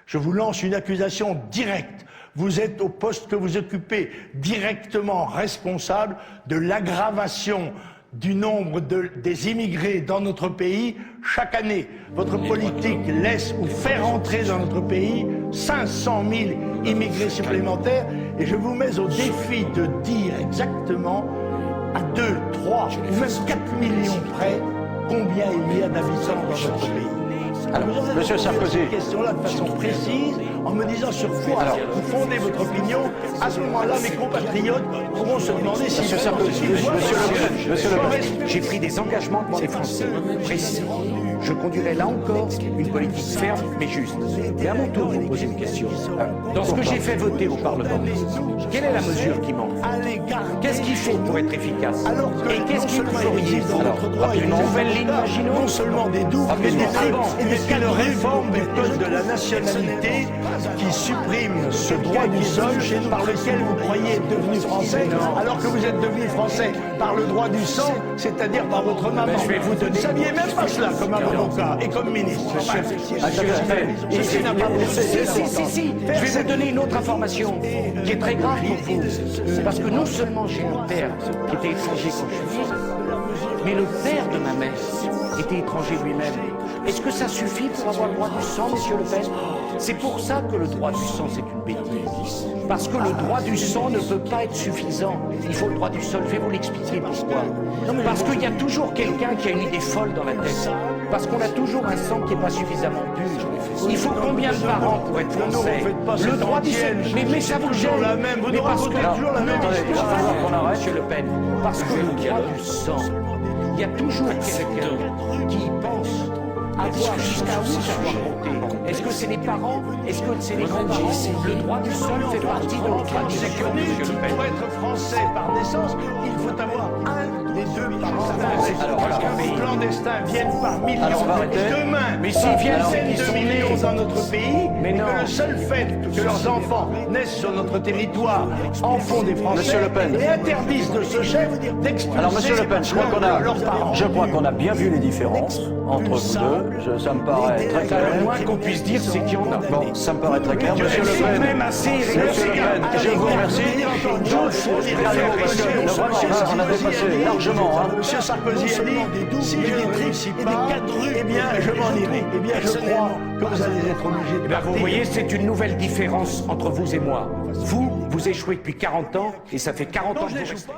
Je vous lance une accusation directe. Vous êtes au poste que vous occupez directement responsable de l'aggravation du nombre des immigrés dans notre pays chaque année. Votre politique laisse ou fait rentrer dans notre pays 500 000 immigrés supplémentaires et je vous mets au défi de dire exactement à 2, 3 ou même 4 millions près combien il y a d'habitants dans notre pays. Alors, Monsieur Sarkozy, cette question-là de façon précise, en me disant sur quoi vous fondez votre opinion, à ce moment-là, mes compatriotes pourront se demander si... Monsieur Sarkozy, Monsieur Le Pen, j'ai pris des engagements devant les Français précis. Je conduirai là encore une politique ferme mais juste. Et à mon tour, vous posez une question. Dans ce que j'ai fait voter au Parlement, quelle est la mesure qui manque? Qu'est-ce qu'il faut pour être efficace? Et qu'est-ce que vous auriez une nouvelle ligne Maginot? Non seulement des doutes, mais des une réforme du code de la nationalité qui supprime ce droit du sol par lequel vous croyez être devenu français, alors que vous êtes devenu français par le droit du sang, c'est-à-dire par votre maman. Je vais vous donner... Vous ne saviez même pas cela comme avocat et comme ministre. Ceci n'a pas Si. Je vais vous donner une autre information qui est très grave pour vous. Parce que non seulement j'ai un père qui était étranger quand je suis né, mais le père de ma mère était étranger lui-même. Est-ce que ça suffit pour avoir le droit du sang, Monsieur Le Pen? C'est pour ça que le droit du sang, c'est une bêtise. Parce que le droit du sang ne peut pas être suffisant. Il faut le droit du sol. Je vais vous l'expliquer pourquoi. Parce qu'il y a toujours quelqu'un qui a une idée folle dans la tête. Parce qu'on a toujours un sang qui n'est pas suffisamment pur. Il faut combien de parents pour être français? Le droit du sang. Mais ça vous gêne. Mais parce que... Monsieur Le Pen, parce que le droit du sang, il y a toujours quelqu'un qui pense avoir jusqu'à où ça doit compter. Est-ce que c'est les parents? Est-ce que c'est les grands-parents? Le droit du sol fait partie de notre tradition, Monsieur Le Pen. Pour être français par naissance, il faut avoir un des deux parents français. Parce que les clandestins viennent par millions. Demain, mais s'ils viennent, de millions dans notre pays, mais non. que le seul fait que leurs enfants naissent sur notre territoire en font des Français. Monsieur Le Pen. Et interdisent de ce chef d'expulser alors Monsieur Le Pen, je crois qu'on a bien vu les différences entre vous deux. Ça me paraît très clair. Le moins qu'on puisse dire, c'est qu'il y en a. Bon, ça me paraît très clair. Monsieur Le Pen, même assez Monsieur Le Pen, je vous remercie. On a dépassé largement. Monsieur Sarkozy a dit, si je ne réussis pas, eh bien, je m'en irai. Eh bien, je crois que vous allez être obligé de partir. Vous voyez, c'est une nouvelle différence entre vous et moi. Vous échouez depuis 40 ans, et ça fait 40 ans que vous restez.